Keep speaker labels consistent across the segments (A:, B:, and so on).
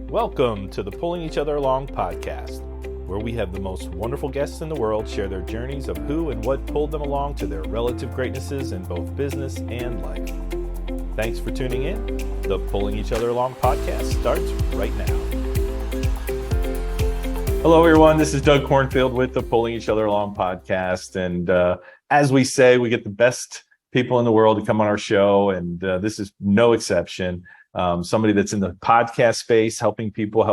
A: Welcome to the Pulling Each Other Along podcast, where we have the most wonderful guests in the world share their journeys of who and what pulled them along to their relative greatnesses in both business and life. Thanks for tuning in. The Pulling Each Other Along podcast starts right now. Hello, everyone. This is Doug Cornfield with the Pulling Each Other Along podcast. And as we say, we get the best people in the world to come on our show, and this is no exception. Somebody that's in the podcast space, helping people,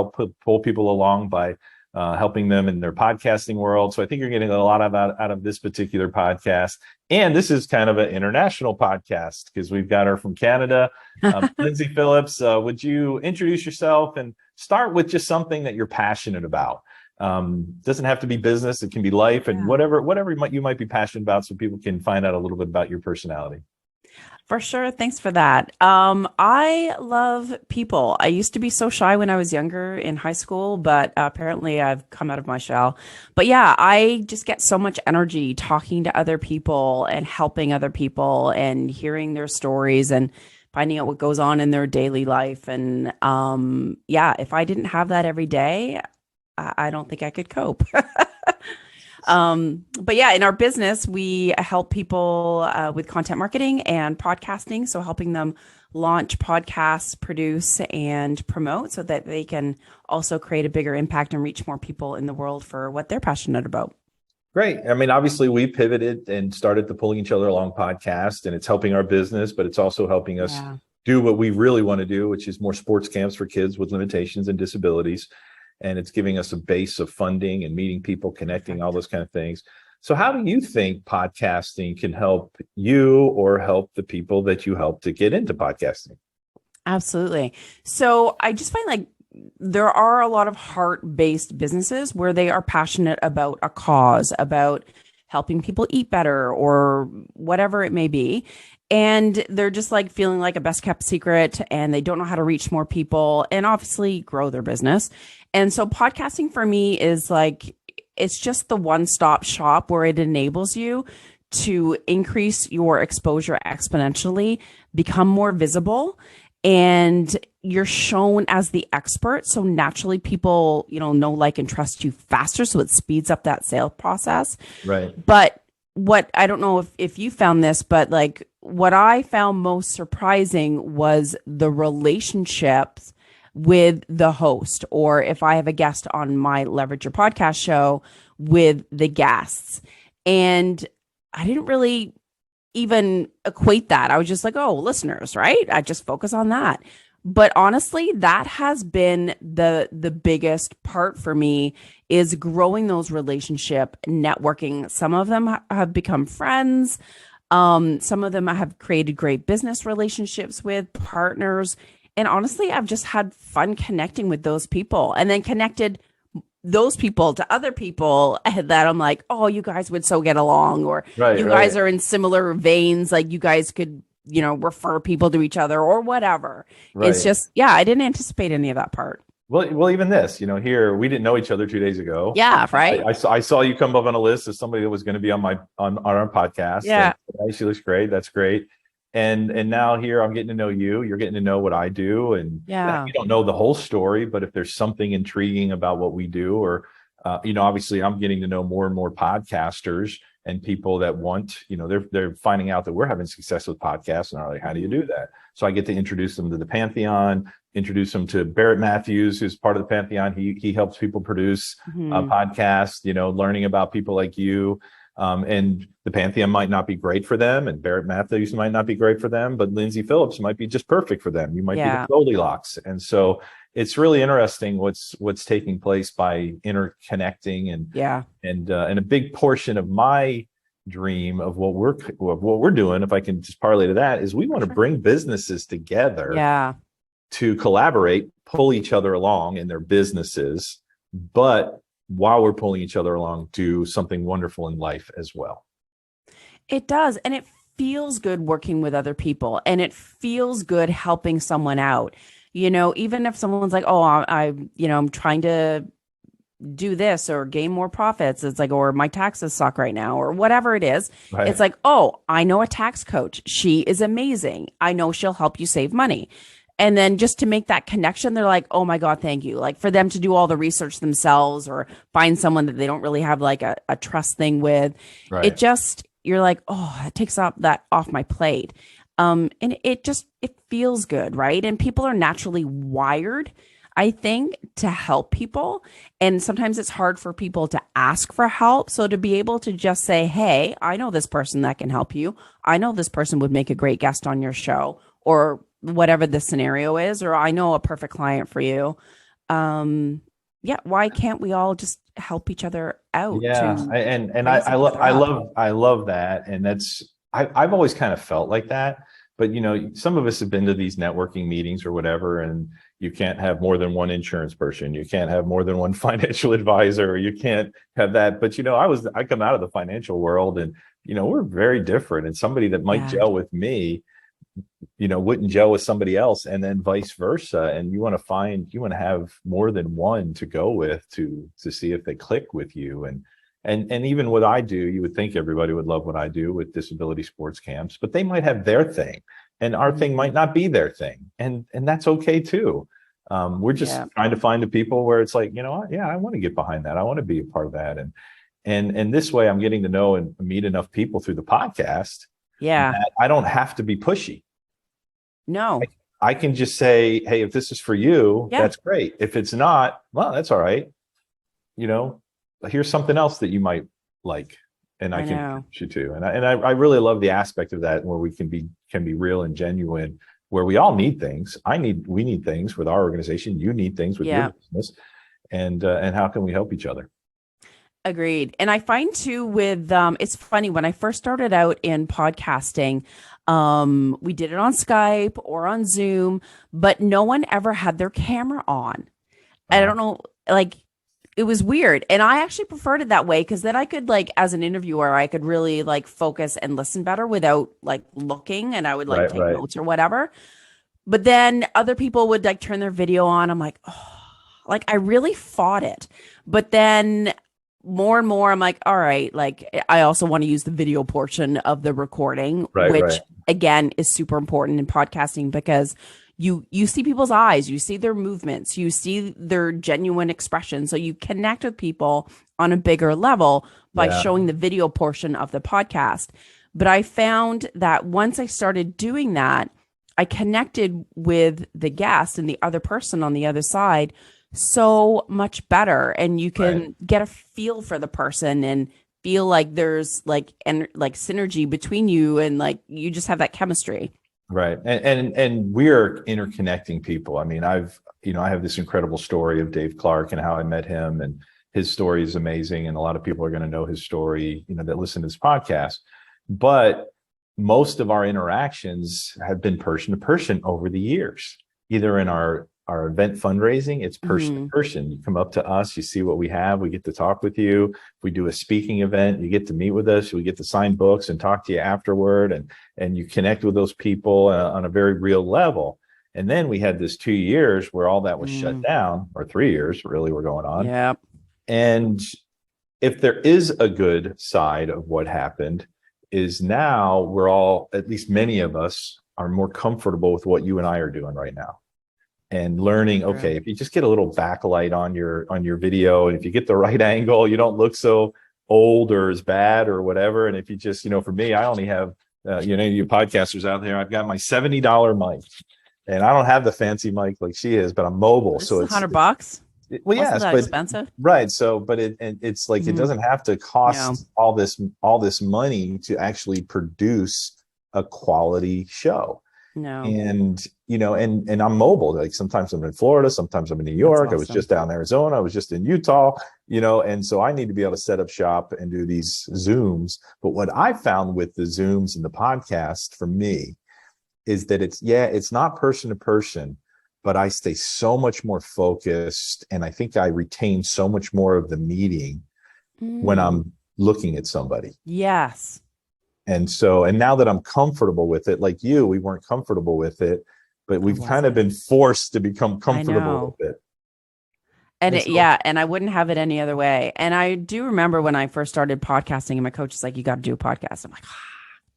A: pull people along by helping them in their podcasting world. So I think you're getting a lot out of this particular podcast. And this is kind of an international podcast because we've got her from Canada. Lyndsay Phillips, would you introduce yourself and start with just something that you're passionate about? Doesn't have to be business. It can be life and whatever you might be passionate about, so people can find out a little bit about your personality.
B: For sure. Thanks for that. I love people. I used to be so shy when I was younger in high school, but apparently I've come out of my shell. But yeah, I just get so much energy talking to other people and helping other people and hearing their stories and finding out what goes on in their daily life. And if I didn't have that every day, I don't think I could cope. But yeah, in our business, we help people with content marketing and podcasting. So helping them launch podcasts, produce and promote so that they can also create a bigger impact and reach more people in the world for what they're passionate about.
A: Great. I mean, obviously we pivoted and started the Pulling Each Other Along podcast, and it's helping our business, but it's also helping us do what we really want to do, which is more sports camps for kids with limitations and disabilities. And it's giving us a base of funding and meeting people, connecting, all those kind of things. So how do you think podcasting can help you or help the people that you help to get into podcasting?
B: Absolutely. So I just find like there are a lot of heart-based businesses where they are passionate about a cause, about helping people eat better or whatever it may be. And they're just like feeling like a best kept secret, and they don't know how to reach more people and obviously grow their business. And so podcasting for me is like, it's just the one-stop shop where it enables you to increase your exposure exponentially, become more visible, and you're shown as the expert. So naturally people, know, like, and trust you faster. So it speeds up that sales process.
A: Right.
B: But what, I don't know if you found this, but like what I found most surprising was the relationships with the host, or if I have a guest on my Leverage Your Podcast show, with the guests. And I didn't really even equate that. I was just like, oh, listeners, right? I just focus on that. But honestly, that has been the biggest part for me, is growing those relationship, networking. Some of them have become friends. Some of them I have created great business relationships with, partners. And honestly, I've just had fun connecting with those people, and then connected those people to other people that I'm like, oh, you guys would so get along, or you guys are in similar veins. Like you guys could, refer people to each other or whatever. Right. It's just, I didn't anticipate any of that part.
A: Well, even this, here, we didn't know each other 2 days ago.
B: Yeah. Right.
A: I saw you come up on a list as somebody that was going to be on our podcast.
B: Yeah.
A: And she looks great. That's great. And now here I'm getting to know you. You're getting to know what I do. And you don't know the whole story, but if there's something intriguing about what we do, or, obviously I'm getting to know more and more podcasters and people that want, they're finding out that we're having success with podcasts, and are like, how do you do that? So I get to introduce them to the Pantheon, introduce them to Barrett Matthews, who's part of the Pantheon. He helps people produce podcasts, learning about people like you. And the Pantheon might not be great for them, and Barrett Matthews might not be great for them, but Lyndsay Phillips might be just perfect for them. You might be the Goldilocks. And so it's really interesting what's taking place by interconnecting, and a big portion of my dream of what we're doing, if I can just parlay to that, is we want to bring businesses together to collaborate, pull each other along in their businesses, but while we're pulling each other along, do something wonderful in life as well.
B: It does. And it feels good working with other people, and it feels good helping someone out. Even if someone's like, oh, I'm trying to do this or gain more profits. It's like, or my taxes suck right now, or whatever it is. Right. It's like, oh, I know a tax coach. She is amazing. I know she'll help you save money. And then just to make that connection, they're like, oh my God, thank you. Like for them to do all the research themselves or find someone that they don't really have like a trust thing with. It
A: Right.
B: just, you're like, oh, it takes that off my plate. And it feels good, right? And people are naturally wired, I think, to help people. And sometimes it's hard for people to ask for help. So to be able to just say, hey, I know this person that can help you. I know this person would make a great guest on your show, or whatever the scenario is, or I know a perfect client for you. Yeah, why can't we all just help each other out
A: Yeah,
B: to
A: and
B: raise each other up?
A: I love that, and I've always kind of felt like that. But some of us have been to these networking meetings or whatever, and you can't have more than one insurance person, you can't have more than one financial advisor, or you can't have that. But I come out of the financial world, and we're very different. And somebody that might
B: Yeah.
A: gel with me wouldn't gel with somebody else, and then vice versa. And you want to have more than one to go with to see if they click with you. And even what I do, you would think everybody would love what I do with disability sports camps, but they might have their thing, and our thing might not be their thing, and that's okay too. We're just trying to find the people where it's like, yeah, I want to get behind that, I want to be a part of that. And this way I'm getting to know and meet enough people through the podcast
B: Yeah.
A: that I don't have to be pushy.
B: No.
A: I can just say, hey, if this is for you,
B: Yeah.
A: that's great. If it's not, well, that's all right. Here's something else that you might like, and I can push you to. And I really love the aspect of that, where we can be real and genuine, where we all need things. We need things with our organization. You need things with your business, and how can we help each other?
B: Agreed. And I find too with it's funny, when I first started out in podcasting, we did it on Skype or on Zoom, but no one ever had their camera on. I don't know, like it was weird. And I actually preferred it that way, because then I could, like, as an interviewer, I could really like focus and listen better without like looking, and I would like take notes or whatever. But then other people would like turn their video on. I'm like, oh, like I really fought it. But then more and more, I'm like, all right, like I also want to use the video portion of the recording, which again is super important in podcasting, because you see people's eyes, you see their movements, you see their genuine expression. So you connect with people on a bigger level by showing the video portion of the podcast. But I found that once I started doing that, I connected with the guest and the other person on the other side so much better, and you can get a feel for the person and feel like there's like synergy between you, and like you just have that chemistry.
A: Right. And we're interconnecting people. I mean, I have this incredible story of Dave Clark and how I met him, and his story is amazing, and a lot of people are going to know his story, that listen to this podcast. But most of our interactions have been person to person over the years, either in our event fundraising, it's person to person. You come up to us, you see what we have, we get to talk with you. If we do a speaking event, you get to meet with us, we get to sign books and talk to you afterward, and you connect with those people on a very real level. And then we had this 2 years where all that was shut down, or 3 years really were going on.
B: Yeah.
A: And if there is a good side of what happened, is now we're all, at least many of us, are more comfortable with what you and I are doing right now. And learning, okay, if you just get a little backlight on your video, and if you get the right angle, you don't look so old or as bad or whatever. And if you just, for me, I only have, you podcasters out there, I've got my $70 mic, and I don't have the fancy mic like she is, but I'm mobile.
B: This
A: so
B: is
A: it's
B: $100.
A: Well, yes,
B: but expensive.
A: Right. So, but it's like, it doesn't have to cost all this money to actually produce a quality show.
B: No.
A: And, and I'm mobile. Like sometimes I'm in Florida, sometimes I'm in New York. I was just down in Arizona. I was just in Utah, and so I need to be able to set up shop and do these Zooms. But what I found with the Zooms and the podcast for me is that it's not person to person, but I stay so much more focused. And I think I retain so much more of the meeting when I'm looking at somebody.
B: Yes.
A: And now that I'm comfortable with it, like you, we weren't comfortable with it, but we've kind of been forced to become comfortable with it.
B: And I wouldn't have it any other way. And I do remember when I first started podcasting, and my coach was like, you got to do a podcast. I'm like,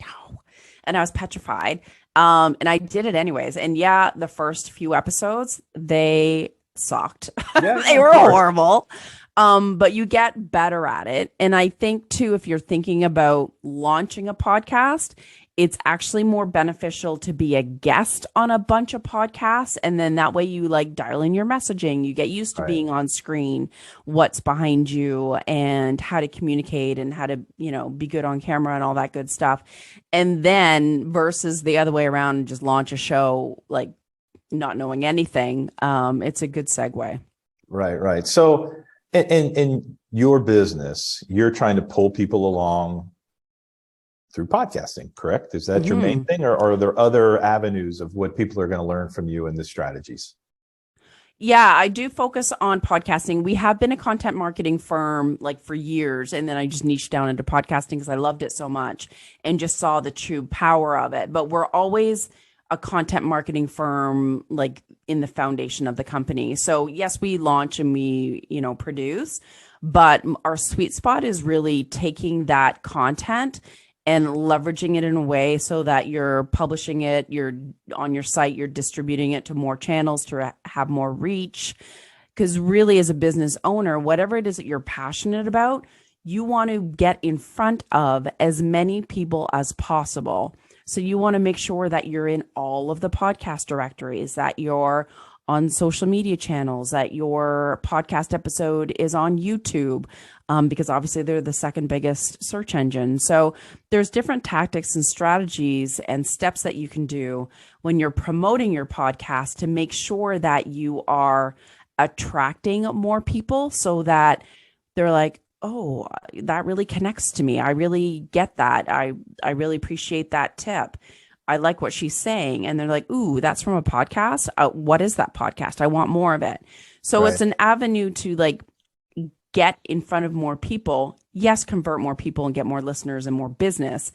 B: no. And I was petrified. And I did it anyways. And yeah, the first few episodes, they sucked.
A: Yeah,
B: They
A: of
B: were
A: course.
B: horrible. But you get better at it. And I think too, if you're thinking about launching a podcast, it's actually more beneficial to be a guest on a bunch of podcasts. And then that way you like dial in your messaging, you get used to
A: Right.
B: being on screen, what's behind you and how to communicate and how to, you know, be good on camera and all that good stuff. And then versus the other way around and just launch a show like not knowing anything. It's a good segue.
A: Right, right. So in your business, you're trying to pull people along through podcasting, correct? Is that your main thing, or are there other avenues of what people are going to learn from you in the strategies?
B: Yeah, I do focus on podcasting. We have been a content marketing firm like for years, and then I just niched down into podcasting because I loved it so much and just saw the true power of it. But we're always a content marketing firm like in the foundation of the company. So yes, we launch and we, you know, produce, but our sweet spot is really taking that content and leveraging it in a way so that you're publishing it, you're on your site, you're distributing it to more channels to have more reach. Because really, as a business owner, whatever it is that you're passionate about, you want to get in front of as many people as possible. So you want to make sure that you're in all of the podcast directories, that you're on social media channels, that your podcast episode is on YouTube, because obviously they're the second biggest search engine. So there's different tactics and strategies and steps that you can do when you're promoting your podcast to make sure that you are attracting more people so that they're like, oh, that really connects to me. I really get that. I really appreciate that tip. I like what she's saying. And they're like, ooh, that's from a podcast. What is that podcast? I want more of it. So
A: Right.
B: it's an avenue to like get in front of more people. Yes, convert more people and get more listeners and more business.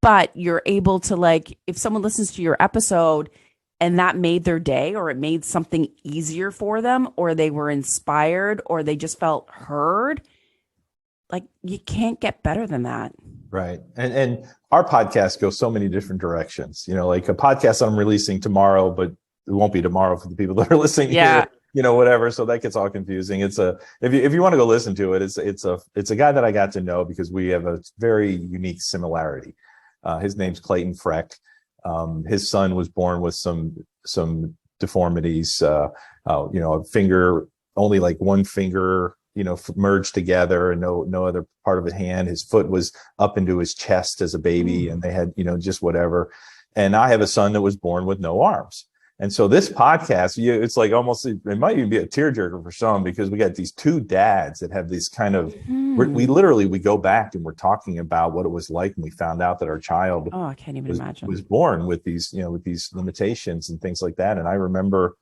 B: But you're able to like, if someone listens to your episode and that made their day or it made something easier for them or they were inspired or they just felt heard, like you can't get better than that.
A: Right. And our podcast goes so many different directions. You know, like a podcast I'm releasing tomorrow, but it won't be tomorrow for the people that are listening
B: Yeah.
A: here, you know, whatever. So that gets all confusing. It's a if you want to go listen to it, it's a guy that I got to know because we have a very unique similarity. His name's Clayton Freck. His son was born with some deformities, you know, a finger, only like one finger, you know, merged together and no other part of his hand. His foot was up into his chest as a baby and they had, you know, just whatever. And I have a son that was born with no arms. And so this podcast, it's like almost, it might even be a tearjerker for some because we got these two dads that have this kind of, we literally, we go back and we're talking about what it was like when we found out that our child
B: I can't even imagine.
A: was born with these, you know, with these limitations and things like that. And I remember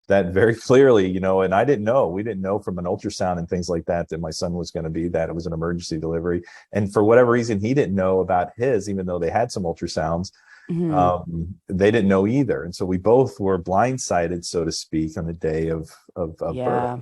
A: that very clearly, you know, and we didn't know from an ultrasound and things like that my son was going to be, that it was an emergency delivery. And for whatever reason, he didn't know about his, even though they had some ultrasounds. They didn't know either. And so we both were blindsided, so to speak, on the day of birth.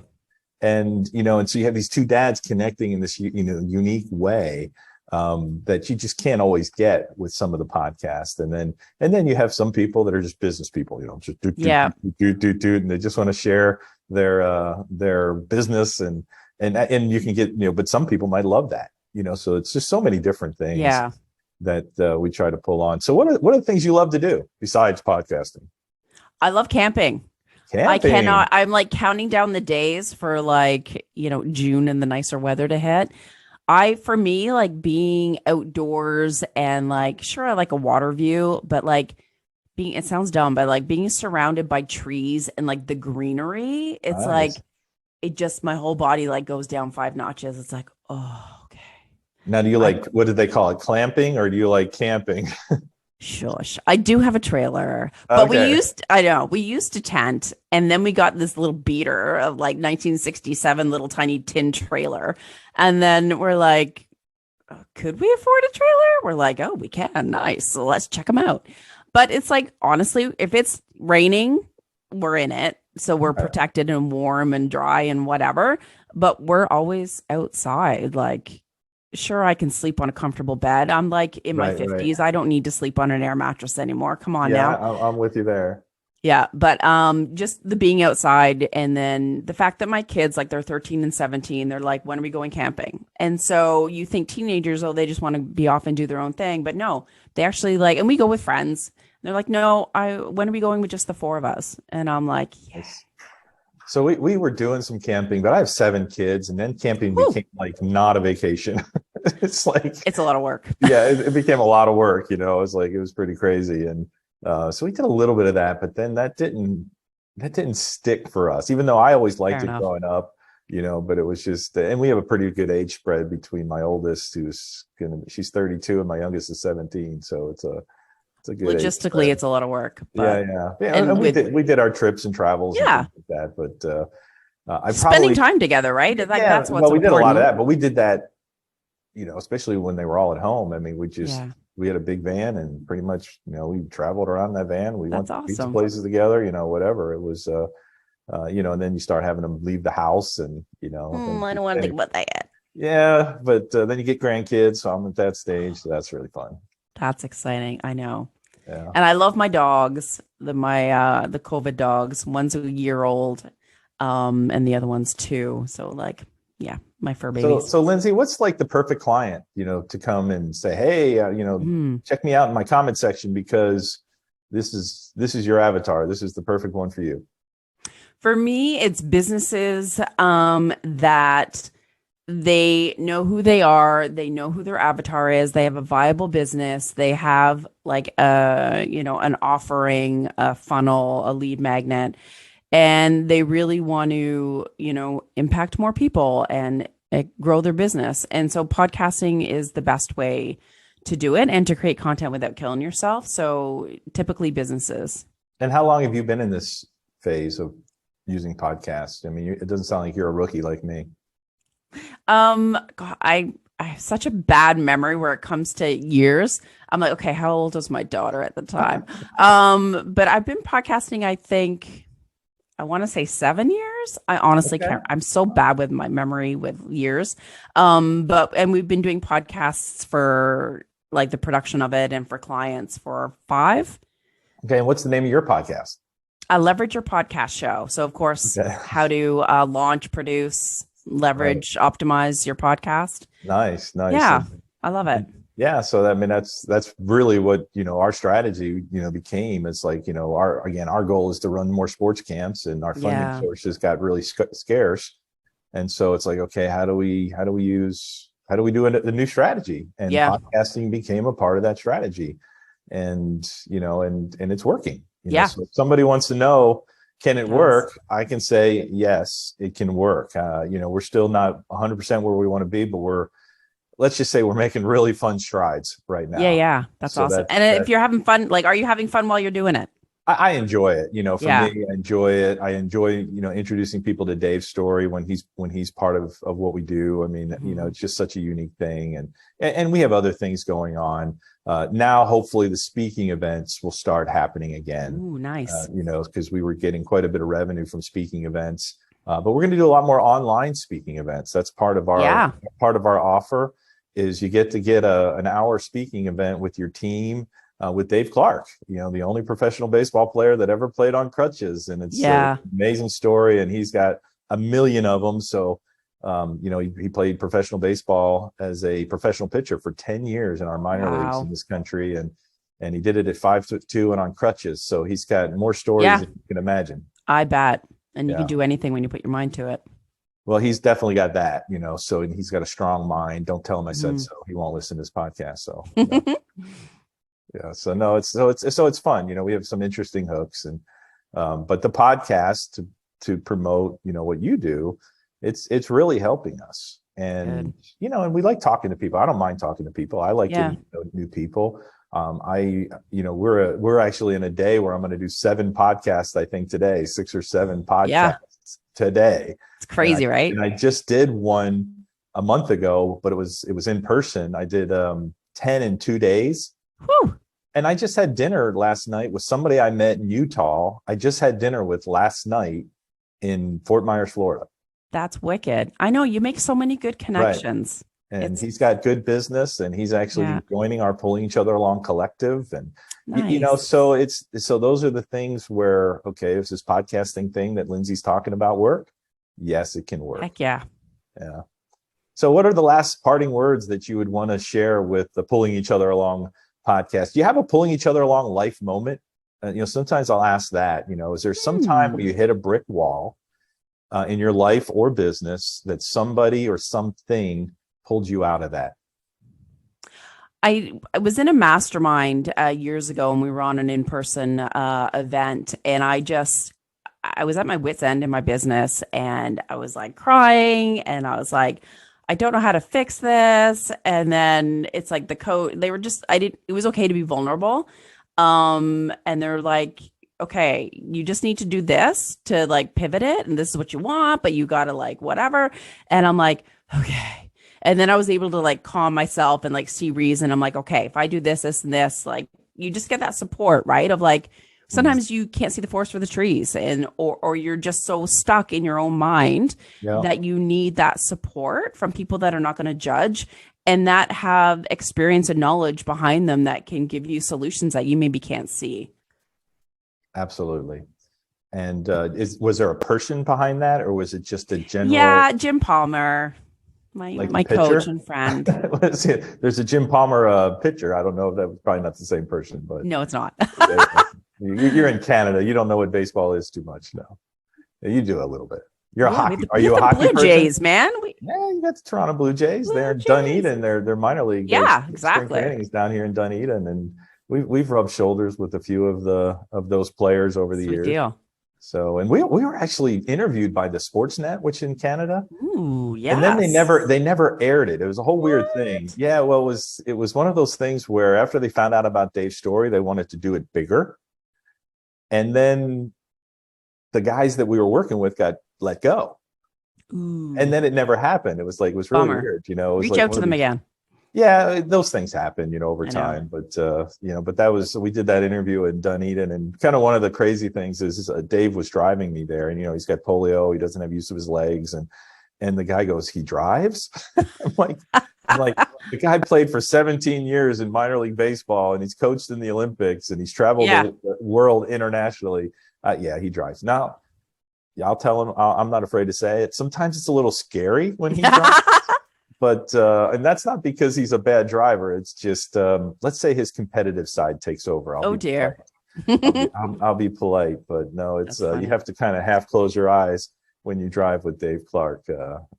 A: And, you know, and so you have these two dads connecting in this, you know, unique way that you just can't always get with some of the podcasts. And then you have some people that are just business people, you know, just do, and they just want to share their business and you can get, you know, but some people might love that, you know, so it's just so many different things that we try to pull on. So what are the things you love to do besides podcasting?
B: I love camping. I cannot, I'm like counting down the days for like, you know, June and the nicer weather to hit. For me, like being outdoors and like, sure, I like a water view, but like it sounds dumb, but like being surrounded by trees and like the greenery, it's like, it just, my whole body like goes down 5 notches. It's like, oh, okay.
A: Now, do you like, what do they call it? Clamping, or do you like camping?
B: Shush. I do have a trailer, but we used to tent and then we got this little beater of like 1967 little tiny tin trailer. And then we're like, could we afford a trailer? We're like, oh, we can. Nice. So let's check them out. But it's like, honestly, if it's raining, we're in it. So we're protected and warm and dry and whatever, but we're always outside. Like, sure, I can sleep on a comfortable bed. I'm like in my
A: Right.
B: 50s. I don't need to sleep on an air mattress anymore. Come on
A: Yeah,
B: now.
A: I'm with you there.
B: Yeah, but just the being outside and then the fact that my kids like they're 13 and 17, they're like, when are we going camping? And so you think teenagers, oh, they just want to be off and do their own thing, but no, they actually like, and we go with friends. They're like, no, when are we going with just the four of us? And I'm like, yeah.
A: So we were doing some camping, but I have 7 kids, and then camping
B: Woo.
A: became like not a vacation. It's like,
B: It's a lot of work.
A: yeah, it became a lot of work, you know. It was like, it was pretty crazy. And so we did a little bit of that, but then that didn't stick for us, even though I always
B: Fair
A: liked it
B: enough.
A: growing up, you know. But it was just, and we have a pretty good age spread between my oldest, she's 32, and my youngest is 17. So it's a good age
B: Logistically,
A: spread.
B: it's a lot of work,
A: Yeah,
B: but
A: yeah. And
B: and
A: we
B: with
A: did our trips and travels and
B: yeah,
A: things like that. But I
B: spending
A: probably,
B: time together, right? Like
A: yeah,
B: that's what's
A: well, we did a lot of
B: important.
A: that, but we did that, you know, especially when they were all at home. I mean,
B: Yeah,
A: we had a big van, and pretty much, you know, we traveled around in that van. We went
B: that's
A: to pizza
B: awesome.
A: places together, you know, whatever. It was, you know, and then you start having them leave the house, and, you know,
B: I don't want to think about that.
A: yeah, but then you get grandkids. So I'm at that stage. So that's really fun.
B: That's exciting. I know.
A: Yeah.
B: And I love my dogs, the COVID dogs. One's a year old, and the other one's 2. So like, yeah, my fur
A: So,
B: babies.
A: so Lyndsay, what's like the perfect client, you know, to come and say, hey, you know,
B: Mm.
A: check me out in my comment section because this is your avatar. This is the perfect one for you.
B: For me, it's businesses that they know who they are, they know who their avatar is, they have a viable business, they have like an offering, a funnel, a lead magnet, and they really want to, impact more people and grow their business. And so podcasting is the best way to do it and to create content without killing yourself. So typically businesses.
A: And how long have you been in this phase of using podcasts? I mean, it doesn't sound like you're a rookie like me.
B: God, I have such a bad memory where it comes to years. I'm like, okay, how old was my daughter at the time? But I've been podcasting, I think I want to say 7 years. I honestly
A: Okay.
B: can't. I'm so bad with my memory with years. And we've been doing podcasts for like the production of it and for clients for 5.
A: Okay. And what's the name of your podcast?
B: I leverage your podcast show. So of course,
A: Okay.
B: how to launch, produce,
A: Right.
B: leverage, optimize your podcast.
A: Nice. Nice.
B: Yeah, I love it.
A: Yeah. So I mean, that's really what, you know, our strategy, you know, became. It's like, you know, our goal is to run more sports camps, and our funding
B: Yeah.
A: sources got really scarce. And so it's like, okay, how do we do the new strategy? And
B: Yeah.
A: podcasting became a part of that strategy. And, you know, and it's working, you know.
B: Yeah.
A: So if somebody wants to know, can it
B: It does.
A: work? I can say, yes, it can work. You know, we're still not 100% where we want to be, but let's just say we're making really fun strides right
B: Yeah,
A: now.
B: yeah. That's
A: So
B: awesome.
A: that
B: And if you're having fun, like, are you having fun while you're doing it?
A: I enjoy it. You know, for
B: Yeah.
A: me, I enjoy it. I enjoy, you know, introducing people to Dave's story when he's part of what we do. I mean, you know,
B: Mhm.
A: it's just such a unique thing. And we have other things going on. Now, hopefully the speaking events will start happening again.
B: Ooh, nice.
A: You know, because we were getting quite a bit of revenue from speaking events. But we're going to do a lot more online speaking events. That's part of
B: Yeah.
A: our offer is you get to get an hour speaking event with your team, with Dave Clark, you know, the only professional baseball player that ever played on crutches. And it's an
B: Yeah.
A: amazing story. And he's got a million of them. So, you know, he played professional baseball as a professional pitcher for 10 years in our minor leagues in
B: Wow.
A: this country. And he did it at 5'2" and on crutches. So he's got more stories
B: Yeah,
A: than you can imagine.
B: I bet. And you can
A: Yeah.
B: do anything when you put your mind to it.
A: Well, he's definitely got that, you know, so and he's got a strong mind. Don't tell him I said
B: Mhm.
A: so. He won't listen to this podcast. So, you know. Yeah. So no, it's fun. You know, we have some interesting hooks, and but the podcast to promote, you know, what you do, it's really helping us.
B: Good.
A: And you know, and we like talking to people. I don't mind talking to people. I like
B: Yeah.
A: getting to know new people. You know, we're actually in a day where I'm going to do 7 podcasts. I think today, 6 or 7
B: Yeah.
A: podcasts today.
B: It's crazy, right?
A: And I just did one a month ago, but it was in person. I did 10 in 2 days.
B: Whew.
A: And I just had dinner last night with somebody I met in Utah. I just had dinner with last night in Fort Myers, Florida.
B: That's wicked. I know you make so many good
A: Right.
B: connections.
A: and he's got good business, and he's actually joining our Pulling Each Other Along collective. And
B: nice.
A: so those are the things where, okay, is this podcasting thing that Lyndsay's talking about work? Yes, it can work.
B: Heck yeah.
A: Yeah. So what are the last parting words that you would want to share with the Pulling Each Other Along podcast? Do you have a Pulling Each Other Along life moment? Sometimes I'll ask that, is there some time where you hit a brick wall in your life or business that somebody or something pulled you out of that?
B: I was in a mastermind years ago, and we were on an in-person event, and I was at my wit's end in my business, and I was like crying, and I was like, I don't know how to fix this. And then it's like it was okay to be vulnerable. And they're like, okay, you just need to do this to like pivot it. And this is what you want, but you got to like whatever. And I'm like, okay. And then I was able to like calm myself and like see reason. I'm like, okay, if I do this, this, and this, like you just get that support, right? Of like, sometimes you can't see the forest for the trees, or you're just so stuck in your own mind that you need that support from people that are not going to judge and that have experience and knowledge behind them that can give you solutions that you maybe can't see.
A: Absolutely. And was there a person behind that, or was it just a general?
B: Yeah, Jim Palmer, my coach and friend.
A: There's a Jim Palmer picture. I don't know if that was probably not the same person, but
B: no, it's not.
A: You're in Canada. You don't know what baseball is too much. No, you do a little bit. You're a hockey. Are you a hockey
B: Blue Jays, man?
A: Yeah, you got the Toronto Blue Jays. They're in Dunedin. They're minor league.
B: Yeah, exactly.
A: Spring training's down here in Dunedin, and we've rubbed shoulders with a few of those players over the years.
B: Deal.
A: So, and we were actually interviewed by the Sportsnet, which in Canada.
B: Ooh, yeah.
A: And then they never aired it. It was a whole weird thing. Yeah, well, it was one of those things where after they found out about Dave's story, they wanted to do it bigger. And then the guys that we were working with got let go.
B: Ooh.
A: And then it never happened. It was really weird, It was
B: Reach out to them again.
A: Yeah, those things happen, over time. But but we did that interview in Dunedin, and kind of one of the crazy things is Dave was driving me there, and he's got polio, he doesn't have use of his legs, and the guy goes, he drives? I'm like, the guy played for 17 years in minor league baseball, and he's coached in the Olympics, and he's traveled the world internationally. Yeah, he drives. Now, I'll tell him, I'm not afraid to say it. Sometimes it's a little scary when he drives. But, and that's not because he's a bad driver. It's just, let's say his competitive side takes over.
B: Oh, dear.
A: I'll be polite, but no, it's, you have to kind of half close your eyes when you drive with Dave Clark.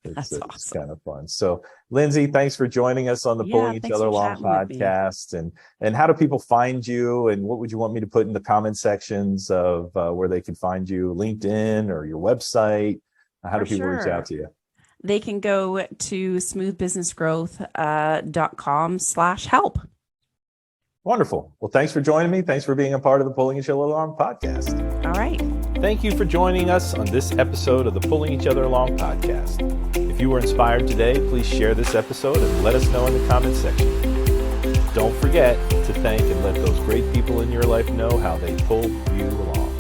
A: It's kind of fun. So Lyndsay, thanks for joining us on the Pulling Each Other Along podcast. And how do people find you, and what would you want me to put in the comment sections of where they can find you? LinkedIn or your website? How do people reach out to you?
B: They can go to smoothbusinessgrowth.com/help.
A: Wonderful. Well, thanks for joining me. Thanks for being a part of the Pulling Each Other Along podcast.
B: All right.
A: Thank you for joining us on this episode of the Pulling Each Other Along podcast. If you were inspired today, please share this episode and let us know in the comment section. Don't forget to thank and let those great people in your life know how they pulled you along.